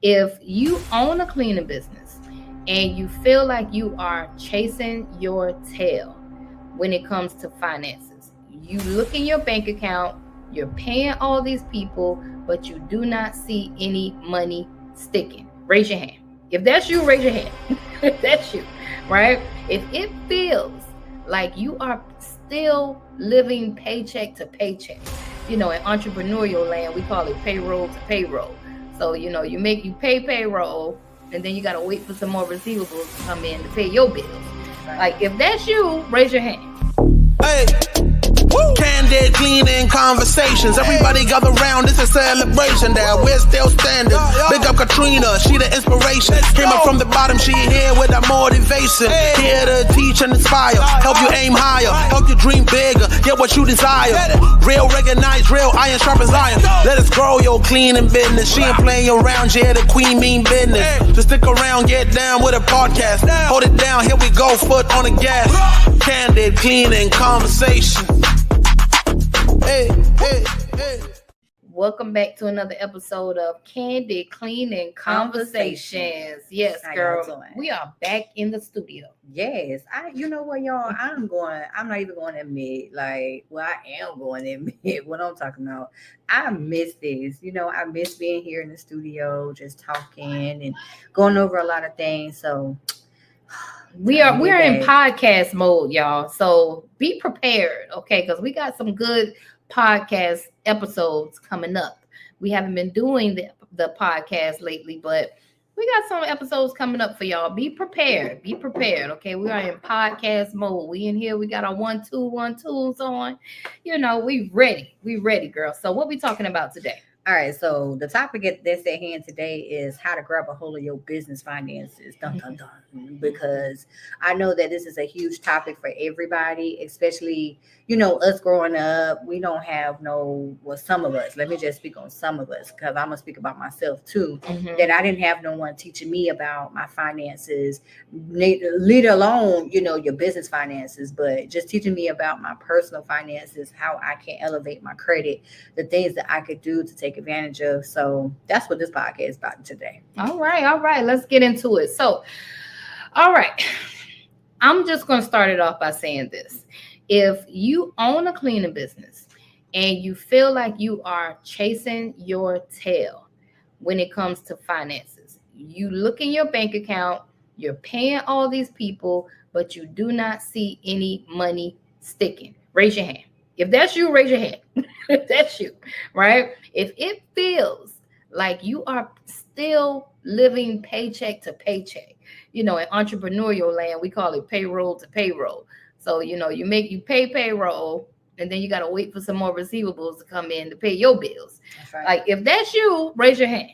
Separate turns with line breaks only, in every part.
If you own a cleaning business and you feel like you are chasing your tail when it comes to finances, you look in your bank account, you're paying all these people, but you do not see any money sticking. Raise your hand. If that's you, raise your hand. If that's you, right? If it feels like you are still living paycheck to paycheck, in entrepreneurial land, we call it payroll to payroll. So, you pay payroll, and then you got to wait for some more receivables to come in to pay your bills. Like, if that's you, raise your hand.
Hey. Candid, cleaning conversations. Everybody gather round, it's a celebration. That we're still standing. Big up Katrina, she the inspiration. Came up from the bottom, she here with that motivation. Here to teach and inspire. Help you aim higher, help you dream bigger. Get what you desire. Real recognize, real iron sharp as iron. Let us grow your cleaning business. She ain't playing around, yeah, the queen mean business. Just stick around, get down with a podcast. Hold it down, here we go, foot on the gas. Candid, cleaning conversation. Hey.
Welcome back to another episode of Candid Cleaning Conversations. Yes, girl. We are back in the studio.
Yes. You know what, y'all? I'm not even going to admit, I am going to admit what I'm talking about. I miss this. I miss being here in the studio, just talking and going over a lot of things. So we're
in podcast mode, y'all. So be prepared, okay? Because we got some good podcast episodes coming up. We haven't been doing the podcast lately, but we got some episodes coming up for y'all. Be prepared, okay? We are in podcast mode. We in here. We got our 1 2 1 2s on. We ready, girl. So what we talking about today?
All right, so the topic that's at hand today is how to grab a hold of your business finances. Dun, dun, dun. Because I know that this is a huge topic for everybody, especially, us growing up. We don't have some of us, let me just speak on some of us, because I'm going to speak about myself too, that I didn't have no one teaching me about my finances, let alone, your business finances, but just teaching me about my personal finances, how I can elevate my credit, the things that I could do to take advantage of. So that's what this podcast is about today.
All right. Let's get into it. So, all right. I'm just going to start it off by saying this. If you own a cleaning business and you feel like you are chasing your tail when it comes to finances, you look in your bank account, you're paying all these people, but you do not see any money sticking. Raise your hand. If that's you, raise your hand. If that's you, right? If it feels like you are still living paycheck to paycheck, in entrepreneurial land, we call it payroll to payroll. So, you pay payroll, and then you got to wait for some more receivables to come in to pay your bills. That's right. Like, if that's you, raise your hand.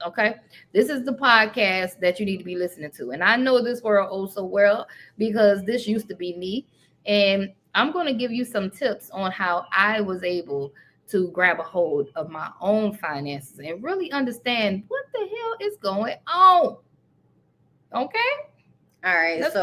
Okay. This is the podcast that you need to be listening to. And I know this world oh so well, because this used to be me. And I'm going to give you some tips on how I was able to grab a hold of my own finances and really understand what the hell is going on. Okay?
All right.
Let's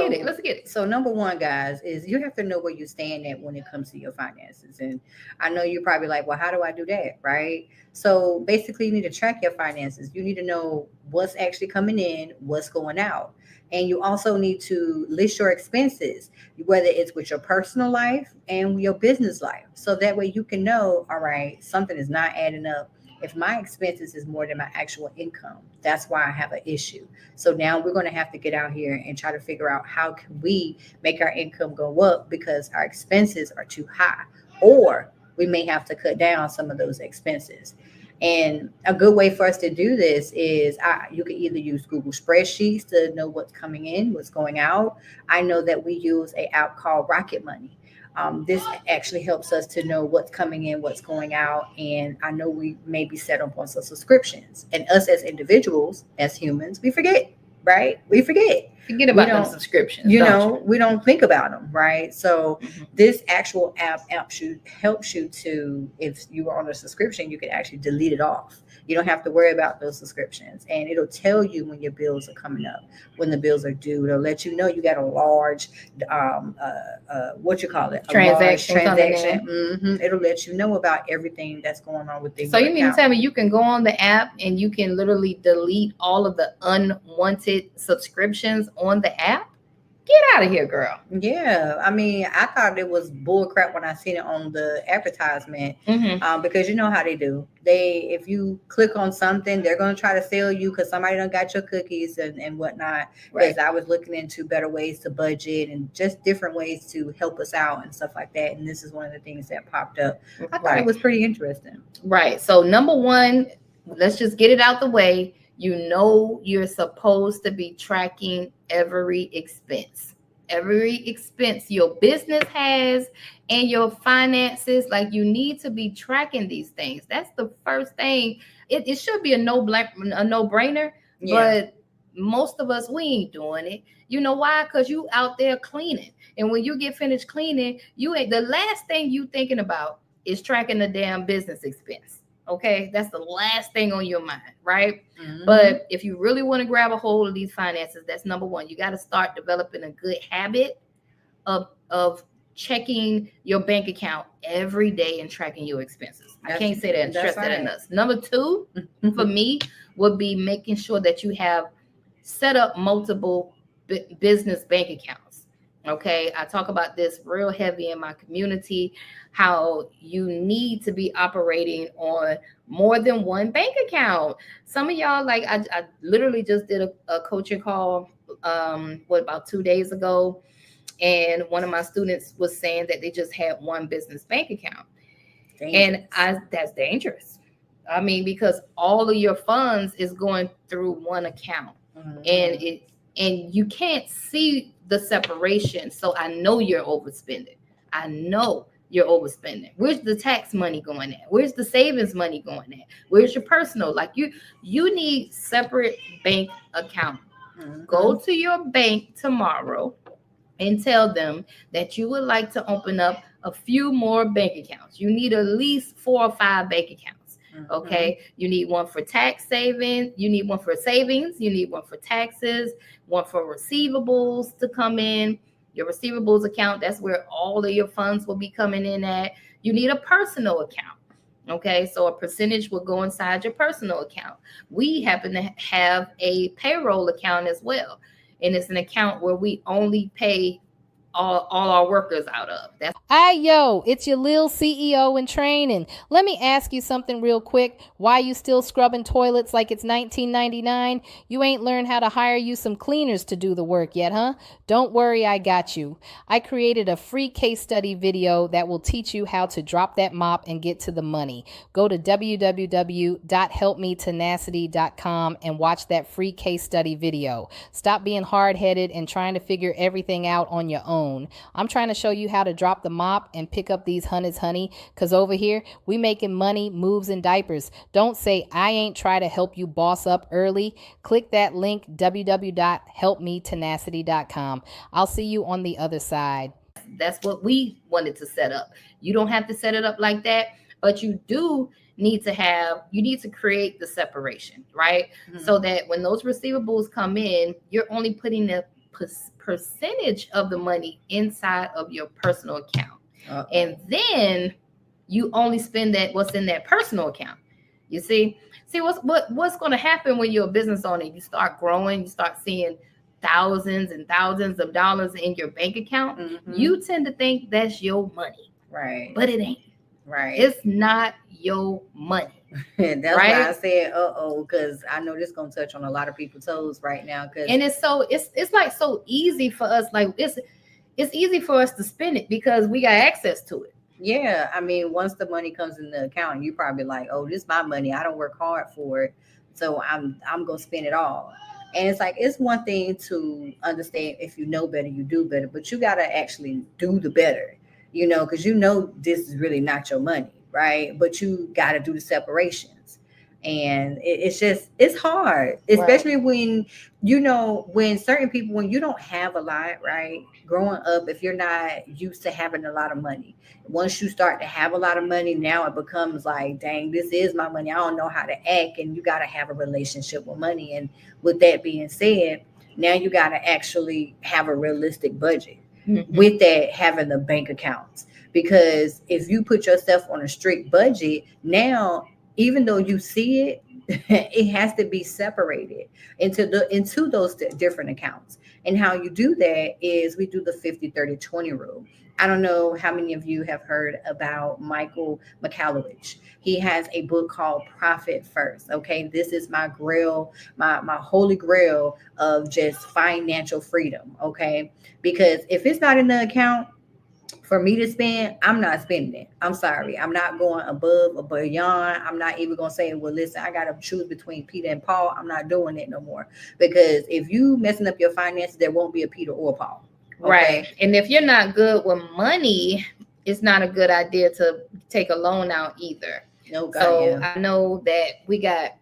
get it.
So number one, guys, is you have to know where you stand at when it comes to your finances. And I know you're probably like, well, how do I do that? Right? So basically you need to track your finances. You need to know what's actually coming in, what's going out. And you also need to list your expenses, whether it's with your personal life and your business life. So that way you can know, all right, something is not adding up. If my expenses is more than my actual income, that's why I have an issue. So now we're going to have to get out here and try to figure out how can we make our income go up, because our expenses are too high, or we may have to cut down some of those expenses. And a good way for us to do this is you can either use Google spreadsheets to know what's coming in, what's going out. I know that we use an app called Rocket Money. This actually helps us to know what's coming in, what's going out. And I know we may be set up on some subscriptions. And us as individuals, as humans, we forget, right? We forget
about them subscriptions.
We don't think about them, right? So this actual app helps you to, if you are on a subscription, you can actually delete it off. You don't have to worry about those subscriptions, and it'll tell you when your bills are coming up, when the bills are due. It'll let you know you got a large, what you call it,
transaction.
It'll let you know about everything that's going on with the.
So you mean to tell me you can go on the app and you can literally delete all of the unwanted subscriptions on the app? Get out of here, girl.
Yeah, I mean, I thought it was bull crap when I seen it on the advertisement, because you know how they do. If you click on something, they're going to try to sell you because somebody done got your cookies and whatnot. Because I was looking into better ways to budget and just different ways to help us out and stuff like that. And this is one of the things that popped up. I thought it was pretty interesting.
Right. So number one, let's just get it out the way. You know, you're supposed to be tracking every expense your business has and your finances. Like, you need to be tracking these things. That's the first thing. It should be a no-brainer, but most of us, we ain't doing it. You know why? Because you out there cleaning, and when you get finished cleaning, the last thing you thinking about is tracking the damn business expense. Okay, that's the last thing on your mind, right? But if you really want to grab a hold of these finances, that's number one. You got to start developing a good habit of checking your bank account every day and tracking your expenses. I can't say that and stress that enough. Number two, for me, would be making sure that you have set up multiple business bank accounts. Okay, I talk about this real heavy in my community, how you need to be operating on more than one bank account. Some of y'all, like I literally just did a coaching call, about 2 days ago. And one of my students was saying that they just had one business bank account. That's dangerous. I mean, because all of your funds is going through one account, and you can't see the separation. So I know you're overspending. Where's the tax money going at? Where's the savings money going at? Where's your personal? Like, you need separate bank account. Go to your bank tomorrow and tell them that you would like to open up a few more bank accounts. You need at least 4 or 5 bank accounts. Okay. You need one for tax savings. You need one for savings. You need one for taxes, one for receivables to come in. Your receivables account, that's where all of your funds will be coming in at. You need a personal account. Okay. So a percentage will go inside your personal account. We happen to have a payroll account as well. And it's an account where we only pay all our workers out of.
It's your Lil CEO in training. Let me ask you something real quick. Why you still scrubbing toilets like it's 1999? You ain't learned how to hire you some cleaners to do the work yet, huh? Don't worry, I got you. I created a free case study video that will teach you how to drop that mop and get to the money. Go to www.helpmetenacity.com and watch that free case study video. Stop being hard-headed and trying to figure everything out on your own. I'm trying to show you how to drop the mop and pick up these honeys, honey, because over here we making money, moves, and diapers. Don't say I ain't try to help you boss up early. Click that link, www.helpmetenacity.com. I'll see you on the other side.
That's what we wanted to set up. You don't have to set it up like that, but you do need to create the separation, right? So that when those receivables come in, you're only putting the percentage of the money inside of your personal account. And then you only spend what's in that personal account. You see what's going to happen when you're a business owner. You start growing, you start seeing thousands and thousands of dollars in your bank account. You tend to think that's your money,
right?
But it ain't.
Right.
It's not your money.
That's why I said because I know this is gonna touch on a lot of people's toes right now.
And it's like so easy for us. Like it's easy for us to spend it because we got access to it.
Yeah, I mean, once the money comes in the account, you probably like, oh, this is my money. I don't work hard for it, so I'm gonna spend it all. And it's like, it's one thing to understand if you know better, you do better, but you gotta actually do the better, because this is really not your money. Right. But you got to do the separations. And it's hard, especially when, when certain people, when you don't have a lot, right? Growing up, if you're not used to having a lot of money, once you start to have a lot of money, now it becomes like, dang, this is my money. I don't know how to act. And you got to have a relationship with money. And with that being said, now you got to actually have a realistic budget. With that, having the bank accounts, because if you put yourself on a strict budget, now, even though you see it, it has to be separated into those different accounts. And how you do that is we do the 50-30-20 rule. I don't know how many of you have heard about Michael Michalowicz. He has a book called Profit First. Okay, this is my grail, my holy grail of just financial freedom. Okay, because if it's not in the account for me to spend, I'm not spending it. I'm sorry. I'm not going above or beyond. I'm not even going to say, well, listen, I got to choose between Peter and Paul. I'm not doing it no more. Because if you messing up your finances, there won't be a Peter or Paul. Okay?
Right. And if you're not good with money, it's not a good idea to take a loan out either.
No, God,
so
yeah.
I know that we got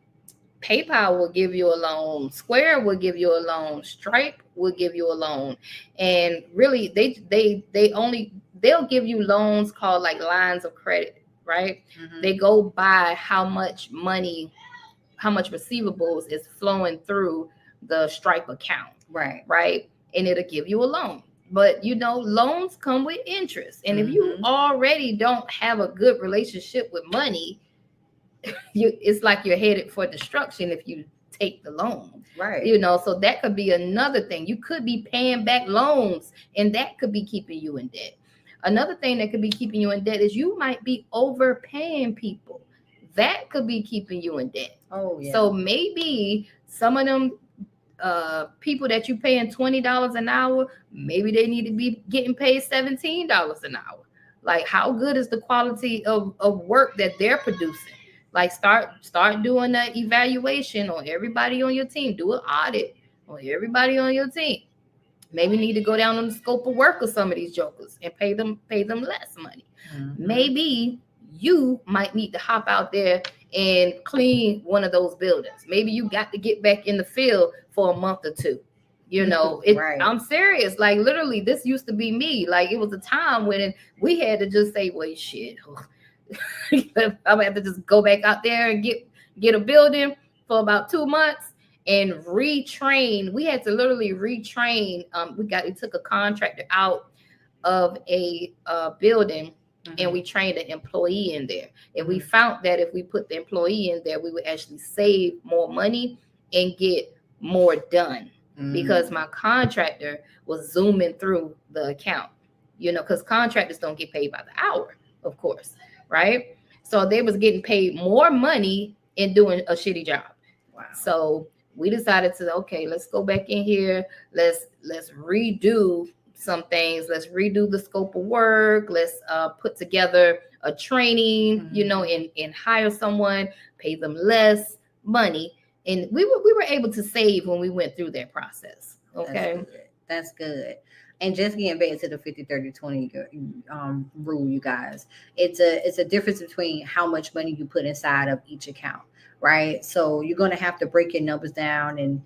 PayPal will give you a loan, Square will give you a loan, Stripe will give you a loan. And really they'll give you loans called like lines of credit, right? They go by how much money, how much receivables is flowing through the Stripe account. Right. And it'll give you a loan. But loans come with interest. And if you already don't have a good relationship with money, it's like you're headed for destruction if you take the loan.
Right.
So that could be another thing. You could be paying back loans, and that could be keeping you in debt. Another thing that could be keeping you in debt is you might be overpaying people. That could be keeping you in debt.
Oh, yeah.
So maybe some of them people that you paying $20 an hour, maybe they need to be getting paid $17 an hour. Like, how good is the quality of work that they're producing? Like, start doing that evaluation on everybody on your team. Do an audit on everybody on your team. Maybe need to go down on the scope of work of some of these jokers and pay them less money. Maybe you might need to hop out there and clean one of those buildings. Maybe you got to get back in the field for a month or two. Right. I'm serious. Like, literally, this used to be me. Like, it was a time when we had to just say, well, shit, I'm gonna have to just go back out there and get a building for about 2 months and retrain. We had to literally retrain. We took a contractor out of a building, and we trained an employee in there. And we found that if we put the employee in there, we would actually save more money and get more done, because my contractor was zooming through the account, because contractors don't get paid by the hour, of course. Right. So they was getting paid more money and doing a shitty job. Wow. So we decided to, okay, let's go back in here. Let's redo some things. Let's redo the scope of work. Let's put together a training, and hire someone, pay them less money. And we were able to save when we went through that process. Okay.
That's good. And just getting back to the 50-30-20 rule, you guys, it's a difference between how much money you put inside of each account, right? So you're going to have to break your numbers down, and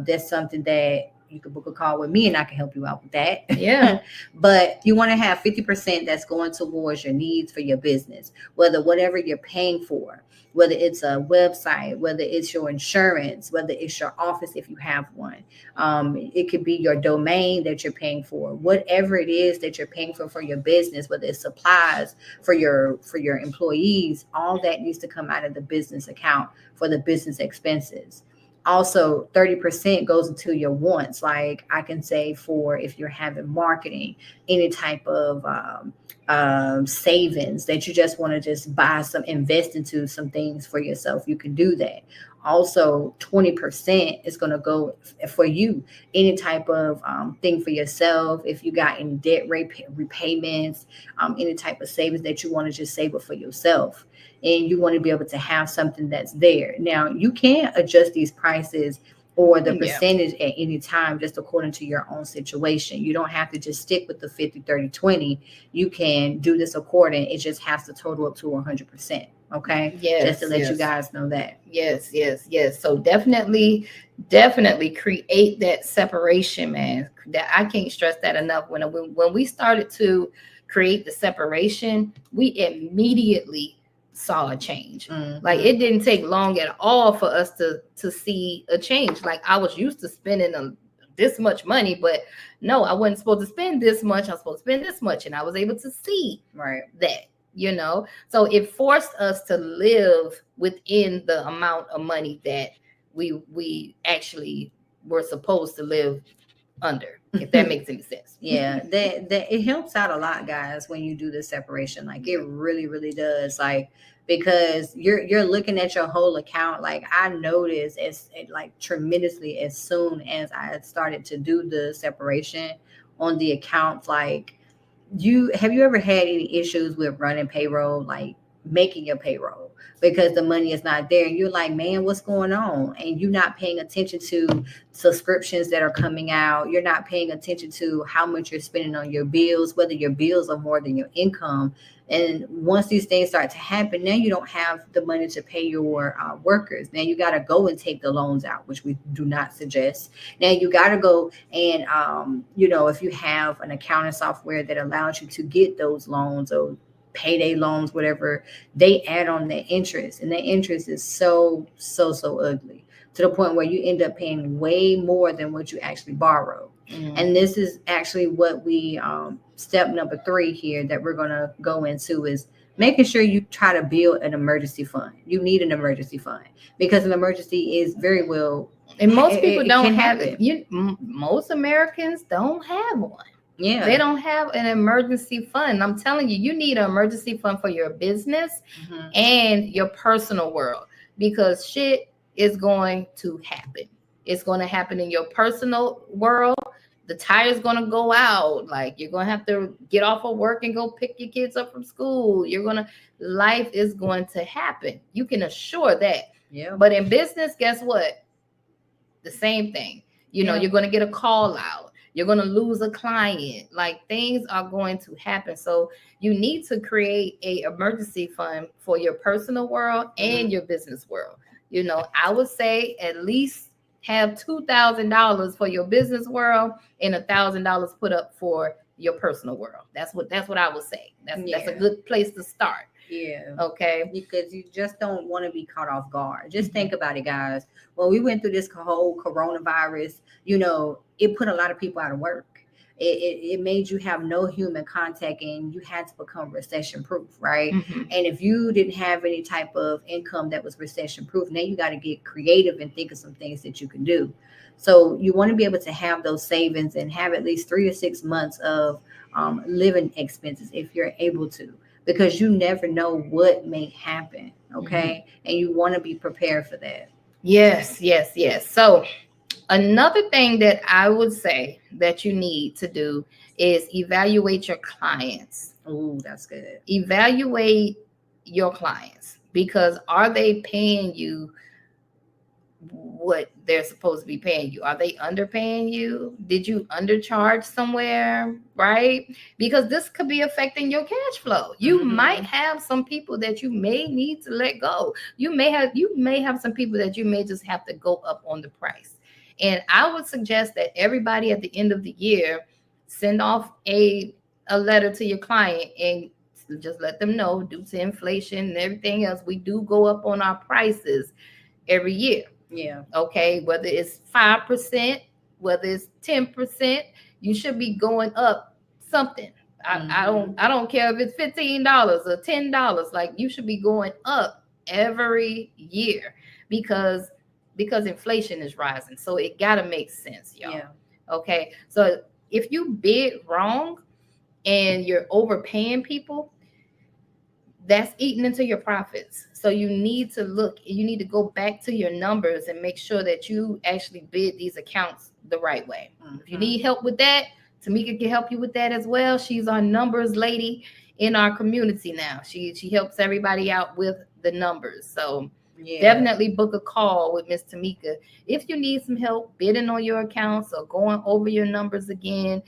that's something that you can book a call with me and I can help you out with that.
Yeah.
But you want to have 50% that's going towards your needs for your business, whatever you're paying for, whether it's a website, whether it's your insurance, whether it's your office if you have one. It could be your domain that you're paying for, whatever it is that you're paying for your business, whether it's supplies for your employees, all that needs to come out of the business account for the business expenses. Also, 30% goes into your wants. Like, I can say, for if you're having marketing, any type of savings that you just want to just invest into some things for yourself, you can do that. Also, 20% is going to go for you, any type of thing for yourself. If you got any debt repayments, any type of savings that you want to just save it for yourself. And you want to be able to have something that's there. Now, you can adjust these prices or the percentage at any time, just according to your own situation. You don't have to just stick with the 50-30-20. You can do this according. It just has to total up to 100%. Okay.
Yes.
Just to let you guys know that.
Yes. So definitely create that separation, man. That I can't stress that enough. When we started to create the separation, we immediately saw a change.
Mm-hmm.
Like it didn't take long at all for us to see a change. Like I was used to spending this much money, but no, I wasn't supposed to spend this much. I was supposed to spend this much, and I was able to see that. So it forced us to live within the amount of money that we actually were supposed to live under, if that makes any sense.
Yeah, that it helps out a lot, guys, when you do the separation. Like it really, really does. Like, because you're looking at your whole account. Like I noticed tremendously as soon as I had started to do the separation on the accounts. Like, have you ever had any issues with running payroll, like making your payroll, because the money is not there and you're like, man, what's going on? And you're not paying attention to subscriptions that are coming out. You're not paying attention to how much you're spending on your bills, whether your bills are more than your income. And once these things start to happen, now you don't have the money to pay your workers. Now you got to go and take the loans out, which we do not suggest. Now you got to go and, if you have an accounting software that allows you to get those loans or payday loans, whatever, they add on their interest, and their interest is so ugly, to the point where you end up paying way more than what you actually borrow. And this is actually what we step number 3 here that we're going to go into, is making sure you try to build an emergency fund. You need an emergency fund, because an emergency is very well,
and most people don't have it. Most Americans don't have one. Yeah, they don't have an emergency fund. I'm telling you, you need an emergency fund for your business and your personal world, because shit is going to happen. It's going to happen in your personal world. The tire's going to go out. Like, you're going to have to get off of work and go pick your kids up from school. Life is going to happen. You can assure that. Yeah. But in business, guess what? The same thing. You're going to get a call out. You're going to lose a client. Like, things are going to happen. So you need to create a emergency fund for your personal world and your business world. I would say at least have $2,000 for your business world and $1,000 put up for your personal world. That's what I would say. That's a good place to start. Yeah. Okay.
Because you just don't want to be caught off guard. Just think about it, guys. When we went through this whole coronavirus, it put a lot of people out of work. It made you have no human contact, and you had to become recession proof, right? And if you didn't have any type of income that was recession proof, now you got to get creative and think of some things that you can do. So you want to be able to have those savings and have at least 3 to 6 months of living expenses if you're able to, because you never know what may happen. Okay. And you want to be prepared for that.
Yes. So another thing that I would say that you need to do is evaluate your clients.
Oh, that's good.
Evaluate your clients, because are they paying you what they're supposed to be paying you? Are they underpaying you? Did you undercharge somewhere, right? Because this could be affecting your cash flow. You might have some people that you may need to let go. You may have some people that you may just have to go up on the price. And I would suggest that everybody at the end of the year send off a letter to your client and just let them know, due to inflation and everything else, we do go up on our prices every year. Yeah. Okay. Whether it's 5%, whether it's 10%, you should be going up something. I don't care if it's $15 or $10. Like, you should be going up every year because inflation is rising. So it gotta make sense, y'all. Yeah. Okay. So if you bid wrong and you're overpaying people, that's eating into your profits. So you need to go back to your numbers and make sure that you actually bid these accounts the right way. If you need help with that, Tamika can help you with that as well. She's our numbers lady in our community now. She helps everybody out with the numbers. So definitely book a call with Miss Tamika if you need some help bidding on your accounts or going over your numbers again.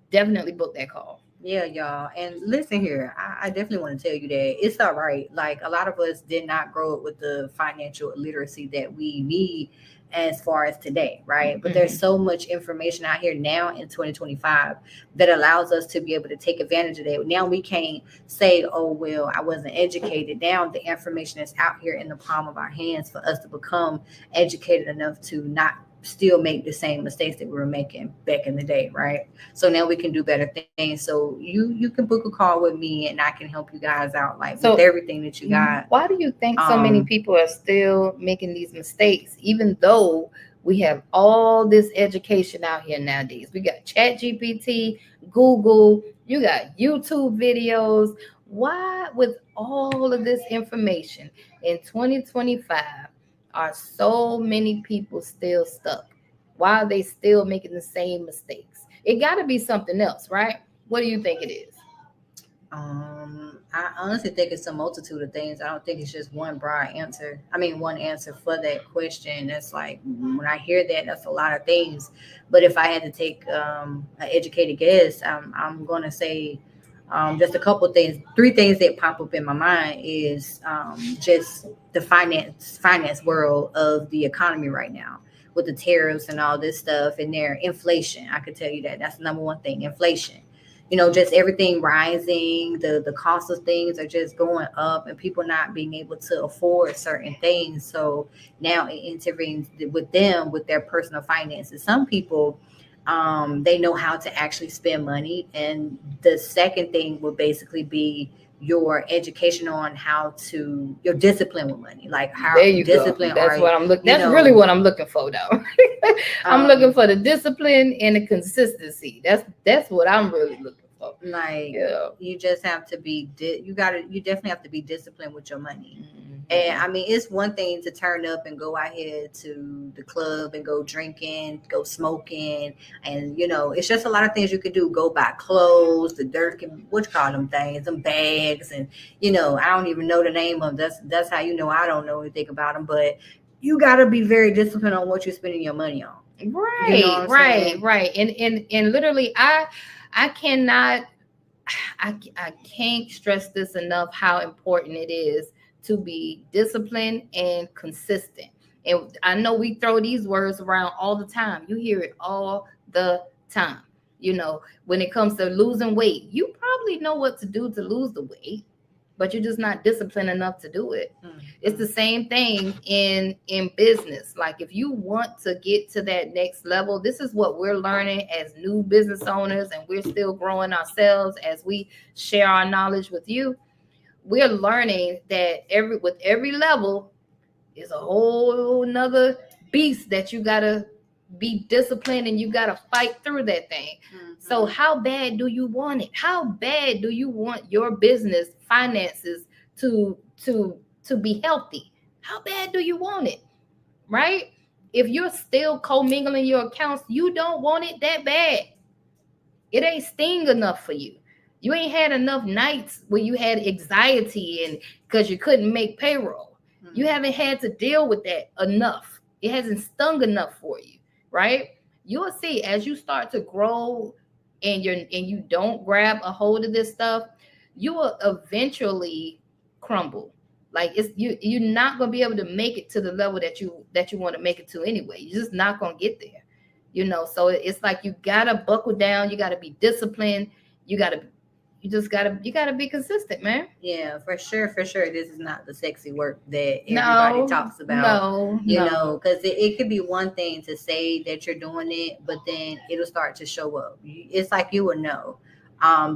Definitely book that call.
Yeah, y'all. And listen here, I definitely want to tell you that it's all right. Like a lot of us did not grow up with the financial literacy that we need as far as today, right? But there's so much information out here now in 2025 that allows us to be able to take advantage of that. Now we can't say, oh, well, I wasn't educated. Now the information is out here in the palm of our hands for us to become educated enough to not still make the same mistakes that we were making back in the day, right? So now we can do better things. So you can book a call with me and I can help you guys out, like with everything that you got.
Why do you think so many people are still making these mistakes, even though we have all this education out here nowadays? We got ChatGPT, Google, you got YouTube videos. Why, with all of this information in 2025, are so many people still stuck? Why are they still making the same mistakes? It got to be something else, right? What do you think it is?
I honestly think it's a multitude of things. I don't think it's just one broad answer. I mean, one answer for that question. That's like, when I hear that, that's a lot of things. But if I had to take an educated guess, I'm going to say just a couple of things. 3 things that pop up in my mind is just the finance world of the economy right now, with the tariffs and all this stuff and their inflation. I could tell you that that's the number one thing, inflation. You know, just everything rising, the cost of things are just going up and people not being able to afford certain things. So now it intervenes with them, with their personal finances. Some people, they know how to actually spend money. And the second thing would basically be your education on your discipline with money. Like how disciplined
That's what I'm looking. That's really what I'm looking for, though. I'm looking for the discipline and the consistency. That's what I'm really looking for.
Like you just have to be. You definitely have to be disciplined with your money. And I mean, it's one thing to turn up and go out here to the club and go drinking, go smoking. And, you know, it's just a lot of things you can do. Go buy clothes, what you call them things, them bags. And, you know, I don't even know the name of them. That's how you know I don't know anything about them. But you got to be very disciplined on what you're spending your money on.
Right, you know right. And literally, I cannot, I can't stress this enough, how important it is to be disciplined and consistent. And I know we throw these words around all the time. You hear it all the time. You know, when it comes to losing weight, you probably know what to do to lose the weight, but you're just not disciplined enough to do it. It's the same thing in business. Like if you want to get to that next level, this is what we're learning as new business owners, and we're still growing ourselves as we share our knowledge with you. We're learning that with every level is a whole nother beast that you gotta be disciplined and you gotta fight through that thing. So how bad do you want it? How bad do you want your business finances to be healthy? How bad do you want it? Right? If you're still commingling your accounts, you don't want it that bad. It ain't sting enough for you. You ain't had enough nights where you had anxiety and because you couldn't make payroll. You haven't had to deal with that enough. It hasn't stung enough for you, right? You'll see as you start to grow and you don't grab a hold of this stuff, you will eventually crumble. Like you're not gonna be able to make it to the level that you want to make it to anyway. You're just not gonna get there, you know. So it's like you gotta buckle down. You gotta be disciplined. You gotta be consistent, man.
Yeah, for sure. This is not the sexy work that everybody talks about. You know, because it could be one thing to say that you're doing it, but then it'll start to show up. It's like you will know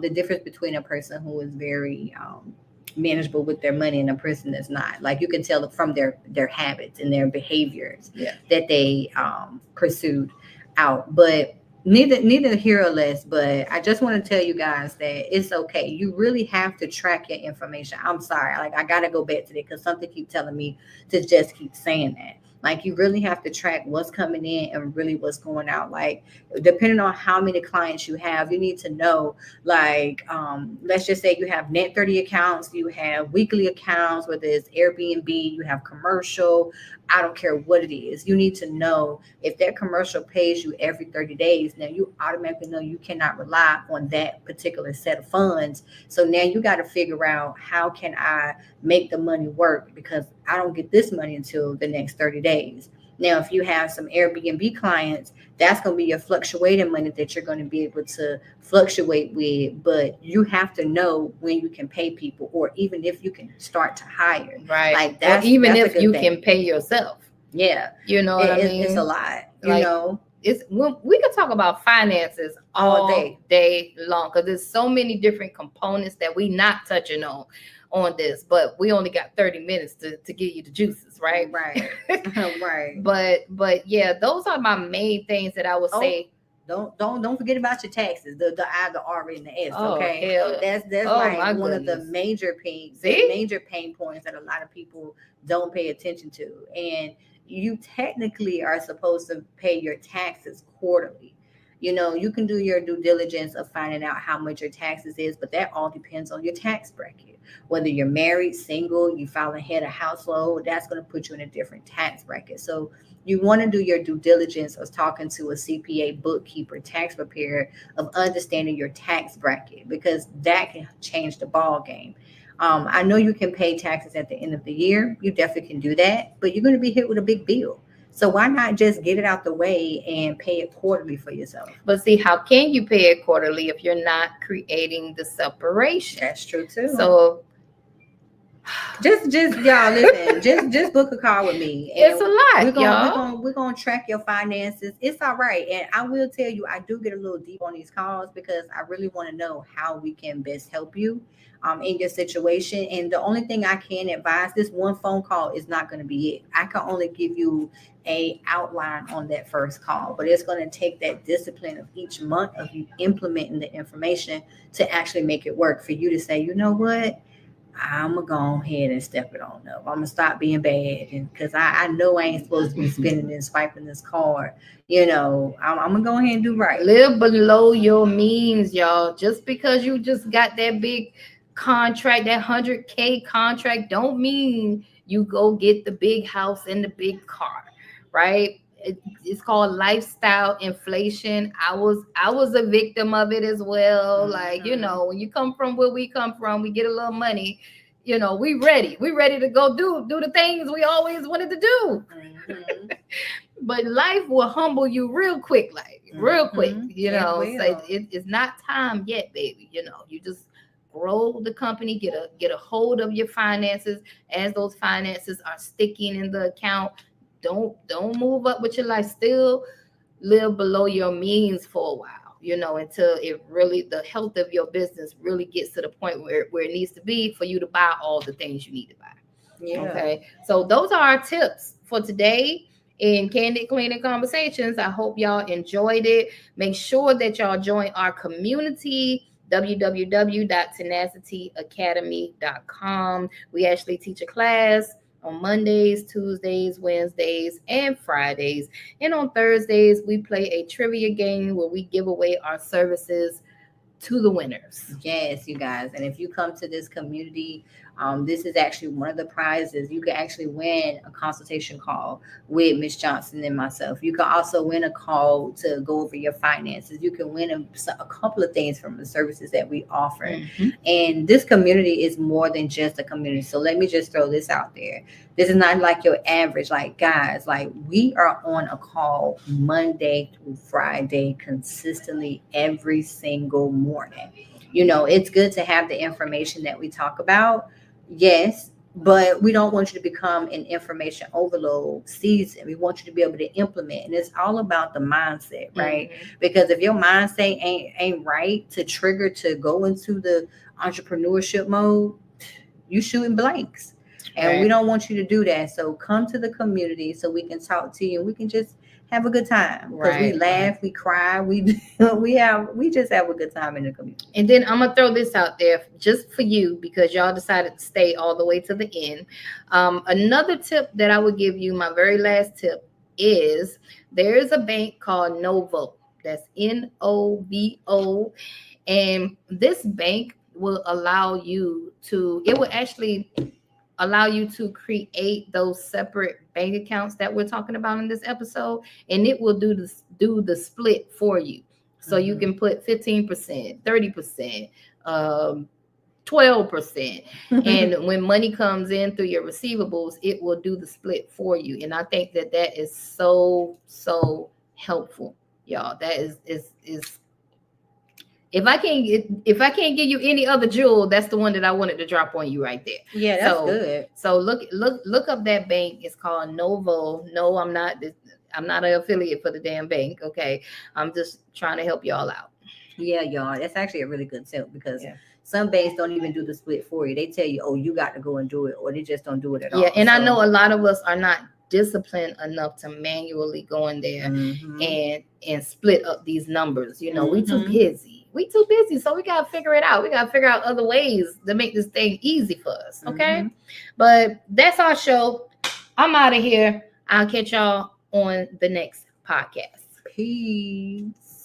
the difference between a person who is very manageable with their money and a person that's not. Like you can tell from their habits and their behaviors that they pursued out. But neither here or less, but I just want to tell you guys that it's okay. You really have to track your information. I'm sorry. Like I got to go back to that because something keeps telling me to just keep saying that. Like you really have to track what's coming in and really what's going out. Like depending on how many clients you have, you need to know, like, let's just say you have net 30 accounts, you have weekly accounts, whether it's Airbnb, you have commercial, I don't care what it is. You need to know if that commercial pays you every 30 days. Now you automatically know you cannot rely on that particular set of funds. So now you got to figure out, how can I make the money work, because I don't get this money until the next 30 days. Now, if you have some Airbnb clients, that's going to be your fluctuating money that you're going to be able to fluctuate with. But you have to know when you can pay people, or even if you can start to hire.
Right.
Like that's,
or even
that's
if you can pay yourself.
Yeah.
You know what I mean?
It's a lot,
like,
know.
We could talk about finances all day long, because there's so many different components that we not touching on this, but we only got 30 minutes to give you the juices, right?
Right. Right.
But yeah, those are my main things that I would say.
Don't forget about your taxes, the I, the R, and the S. Okay,
hell.
That's like one of the major pain points that a lot of people don't pay attention to. And you technically are supposed to pay your taxes quarterly. You know, you can do your due diligence of finding out how much your taxes is, but that all depends on your tax bracket. Whether you're married, single, you file a head of household, that's going to put you in a different tax bracket. So you want to do your due diligence of talking to a CPA, bookkeeper, tax preparer, of understanding your tax bracket, because that can change the ball game. I know you can pay taxes at the end of the year. You definitely can do that, but you're going to be hit with a big bill. So why not just get it out the way and pay it quarterly for yourself?
But see, how can you pay it quarterly if you're not creating the separation?
That's true too.
So
just y'all listen, just book a call with me.
And it's a lot,
we're gonna track your finances. It's all right. And I will tell you, I do get a little deep on these calls, because I really want to know how we can best help you in your situation. And the only thing I can advise, this one phone call is not going to be it. I can only give you a outline on that first call, but it's going to take that discipline of each month of you implementing the information to actually make it work, for you to say, you know what, I'm gonna go ahead and step it on up. I'm gonna stop being bad, and because I know I ain't supposed to be spending and swiping this card. You know, I'm gonna go ahead and do right.
Live below your means, y'all. Just because you just got that big contract, that 100K contract, don't mean you go get the big house and the big car, right? It's called lifestyle inflation. I was a victim of it as well. Mm-hmm. Like, you know, when you come from where we come from, we get a little money, you know, we ready to go do the things we always wanted to do. Mm-hmm. But life will humble you real quick, you know. So it's not time yet, baby. You know, you just grow the company, get a hold of your finances. As those finances are sticking in the account, don't move up with your life. Still live below your means for a while, you know, until it really, the health of your business really gets to the point where it needs to be for you to buy all the things you need to buy. Yeah. Okay. So those are our tips for today in Candid Cleaning Conversations. I hope y'all enjoyed it. Make sure that y'all join our community, www.tenacityacademy.com. We actually teach a class on Mondays, Tuesdays, Wednesdays, and Fridays. And on Thursdays, we play a trivia game where we give away our services to the winners.
Yes, you guys. And if you come to this community, this is actually one of the prizes. You can actually win a consultation call with Miss Johnson and myself. You can also win a call to go over your finances. You can win a couple of things from the services that we offer. Mm-hmm. And this community is more than just a community. So let me just throw this out there. This is not like your average, like, guys, like, we are on a call Monday through Friday consistently every single morning. You know, it's good to have the information that we talk about. Yes, but we don't want you to become an information overload season. We want you to be able to implement. And it's all about the mindset, right? Mm-hmm. Because if your mindset ain't right to trigger to go into the entrepreneurship mode, you shooting blanks. And we don't want you to do that. So come to the community so we can talk to you and we can just have a good time. Because we laugh, we cry, we just have a good time in the community.
And then I'm gonna throw this out there just for you, because y'all decided to stay all the way to the end. Another tip that I would give you, my very last tip, is there's a bank called Novo. That's Novo. And this bank will allow you to, it will actually allow you to create those separate bank accounts that we're talking about in this episode, and it will do the split for you. So you can put 15%, 30%, 12%. And when money comes in through your receivables, it will do the split for you. And I think that is so helpful, y'all. That is if I can't give you any other jewel, that's the one that I wanted to drop on you right there.
Yeah, that's good.
So look up that bank. It's called Novo. No, I'm not an affiliate for the damn bank. Okay, I'm just trying to help y'all out.
Yeah, y'all. That's actually a really good tip because some banks don't even do the split for you. They tell you, oh, you got to go and do it, or they just don't do it at all.
Yeah, and I know a lot of us are not disciplined enough to manually go in there and split up these numbers. You know, we too busy. So we got to figure it out. We got to figure out other ways to make this thing easy for us. Okay. But that's our show. I'm out of here. I'll catch y'all on the next podcast.
Peace.